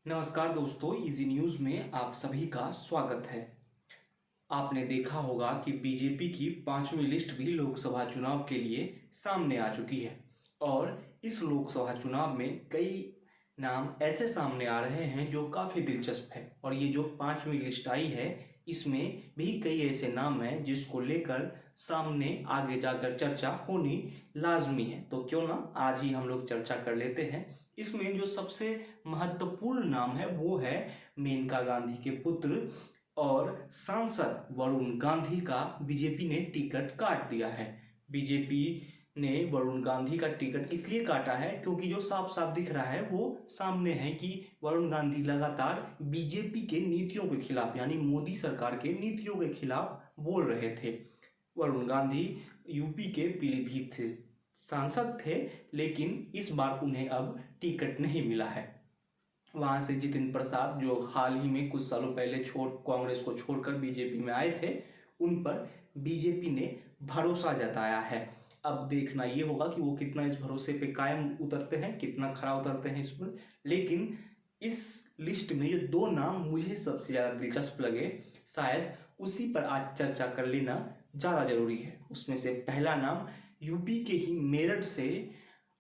नमस्कार दोस्तों, easy news में आप सभी का स्वागत है। आपने देखा होगा कि बीजेपी की 5वीं लिस्ट भी लोकसभा चुनाव के लिए सामने आ चुकी है और इस लोकसभा चुनाव में कई नाम ऐसे सामने आ रहे हैं जो काफ़ी दिलचस्प है। और ये जो 5वीं लिस्ट आई है इसमें भी कई ऐसे नाम हैं जिसको लेकर सामने आगे जाकर चर्चा होनी लाजमी है। तो क्यों ना आज ही हम लोग चर्चा कर लेते हैं। इसमें जो सबसे महत्वपूर्ण नाम है वो है मेनका गांधी के पुत्र और सांसद वरुण गांधी का बीजेपी ने टिकट काट दिया है। बीजेपी ने वरुण गांधी का टिकट इसलिए काटा है क्योंकि जो साफ साफ दिख रहा है वो सामने है कि वरुण गांधी लगातार बीजेपी के नीतियों के खिलाफ यानी मोदी सरकार के नीतियों के खिलाफ बोल रहे थे। वरुण गांधी यूपी के पीलीभीत से सांसद थे, लेकिन इस बार उन्हें अब टिकट नहीं मिला है। वहां से जितिन प्रसाद जो हाल ही में कुछ सालों पहले कांग्रेस को छोड़कर बीजेपी में आए थे, उन पर बीजेपी ने भरोसा जताया है। अब देखना ये होगा कि वो कितना इस भरोसे पे कायम उतरते हैं, कितना खरा उतरते हैं इस पर। लेकिन इस लिस्ट में जो दो नाम मुझे सबसे ज्यादा दिलचस्प लगे, शायद उसी पर आज चर्चा कर लेना ज्यादा जरूरी है। उसमें से पहला नाम यूपी के ही मेरठ से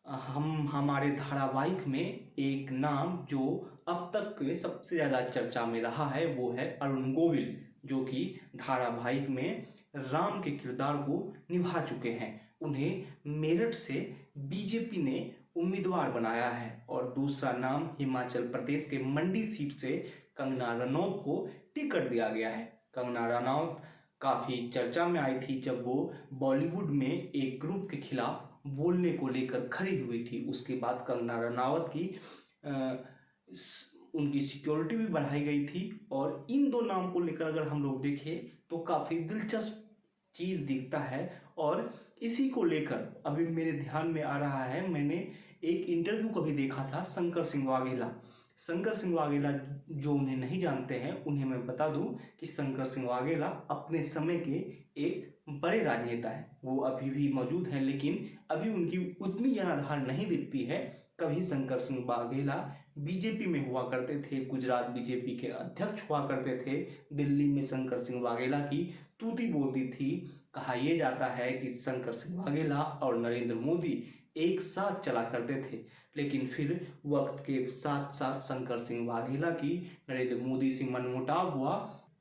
हमारे धारावाहिक में एक नाम जो अब तक में सबसे ज़्यादा चर्चा में रहा है वो है अरुण गोविल, जो कि धारावाहिक में राम के किरदार को निभा चुके हैं। उन्हें मेरठ से बीजेपी ने उम्मीदवार बनाया है। और दूसरा नाम हिमाचल प्रदेश के मंडी सीट से कंगना रनौत को टिकट दिया गया है। कंगना रनौत काफ़ी चर्चा में आई थी जब वो बॉलीवुड में एक ग्रुप के खिलाफ बोलने को लेकर खड़ी हुई थी। उसके बाद कंगना रनावत की उनकी सिक्योरिटी भी बढ़ाई गई थी। और इन दो नाम को लेकर अगर हम लोग देखें तो काफ़ी दिलचस्प चीज़ दिखता है। और इसी को लेकर अभी मेरे ध्यान में आ रहा है, मैंने एक इंटरव्यू कभी देखा था शंकर सिंह वाघेला। शंकर सिंह वाघेला, जो उन्हें नहीं जानते हैं उन्हें मैं बता दूं कि शंकर सिंह वाघेला अपने समय के एक बड़े राजनेता हैं। वो अभी भी मौजूद हैं, लेकिन अभी उनकी उतनी जनाधार नहीं दिखती है। कभी शंकर सिंह वाघेला बीजेपी में हुआ करते थे, गुजरात बीजेपी के अध्यक्ष हुआ करते थे। दिल्ली में शंकर सिंह वाघेला की तूती बोलती थी। कहा यह जाता है कि शंकर सिंह वाघेला और नरेंद्र मोदी एक साथ चला करते थे, लेकिन फिर वक्त के साथ साथ शंकर सिंह वाघेला की नरेंद्र मोदी से मनमुटाव हुआ।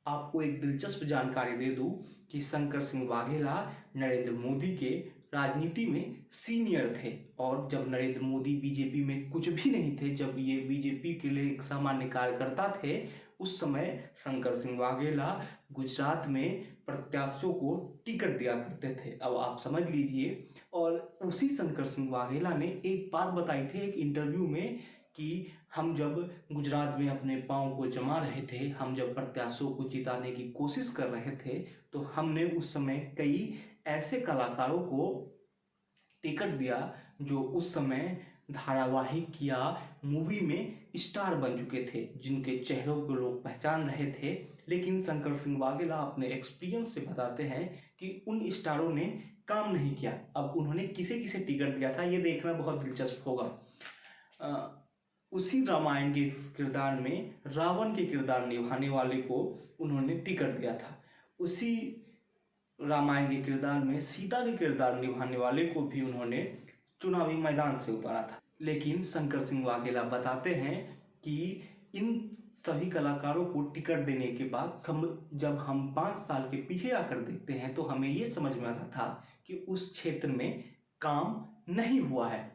आपको एक दिलचस्प जानकारी दे दूं कि शंकर सिंह वाघेला नरेंद्र मोदी के राजनीति में सीनियर थे। और जब नरेंद्र मोदी बीजेपी में कुछ भी नहीं थे, जब ये बीजेपी के लिए एक सामान्य कार्यकर्ता थे, उस समय शंकर सिंह वाघेला गुजरात में प्रत्याशियों को टिकट दिया करते थे। अब आप समझ लीजिए। और उसी शंकर सिंह वाघेला ने एक बात बताई थी एक इंटरव्यू में कि हम जब गुजरात में अपने पांव को जमा रहे थे, हम जब प्रत्याशियों को जिताने की कोशिश कर रहे थे, तो हमने उस समय कई ऐसे कलाकारों को टिकट दिया जो उस समय धारावाहिक या मूवी में स्टार बन चुके थे, जिनके चेहरों को लोग पहचान रहे थे। लेकिन शंकर सिंह वाघेला अपने एक्सपीरियंस से बताते हैं कि उन स्टारों ने काम नहीं किया। अब उन्होंने किसे किसे टिकट दिया था ये देखना बहुत दिलचस्प होगा। उसी रामायण के किरदार में रावण के किरदार निभाने वाले को उन्होंने टिकट दिया था। उसी रामायण के किरदार में सीता के किरदार निभाने वाले को भी उन्होंने चुनावी मैदान से उतारा था। लेकिन शंकर सिंह वाघेला बताते हैं कि इन सभी कलाकारों को टिकट देने के बाद जब हम 5 साल के पीछे आकर देखते हैं तो हमें ये समझ में आता था कि उस क्षेत्र में काम नहीं हुआ है।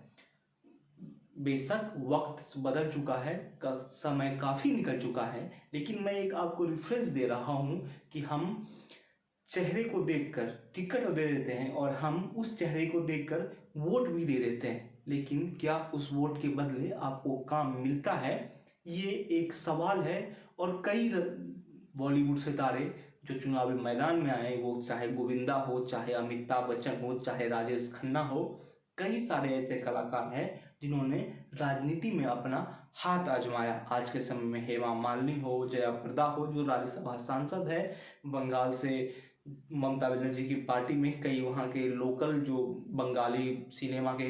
बेशक वक्त बदल चुका है, समय काफ़ी निकल चुका है, लेकिन मैं एक आपको रेफरेंस दे रहा हूँ कि हम चेहरे को देखकर टिकट दे देते हैं और हम उस चेहरे को देखकर वोट भी दे देते हैं, लेकिन क्या उस वोट के बदले आपको काम मिलता है, ये एक सवाल है। और कई बॉलीवुड सितारे जो चुनावी मैदान में आए, वो चाहे गोविंदा हो, चाहे अमिताभ बच्चन हो, चाहे राजेश खन्ना हो, कई सारे ऐसे कलाकार हैं जिन्होंने राजनीति में अपना हाथ आजमाया। आज के समय में हेमा मालिनी हो, जया प्रदा हो जो राज्यसभा सांसद है, बंगाल से ममता बनर्जी की पार्टी में कई वहाँ के लोकल जो बंगाली सिनेमा के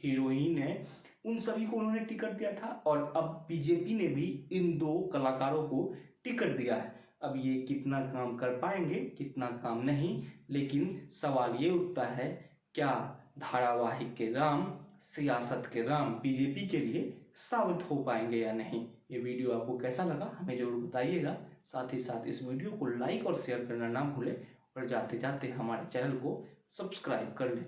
हीरोइन हैं उन सभी को उन्होंने टिकट दिया था और अब बीजेपी ने भी इन दो कलाकारों को टिकट दिया है। अब ये कितना काम कर पाएंगे कितना काम नहीं, लेकिन सवाल ये उठता है क्या धारावाहिक के राम सियासत के राम बीजेपी के लिए साबित हो पाएंगे या नहीं। ये वीडियो आपको कैसा लगा हमें जरूर बताइएगा। साथ ही साथ इस वीडियो को लाइक और शेयर करना ना भूलें और जाते जाते हमारे चैनल को सब्सक्राइब कर लें।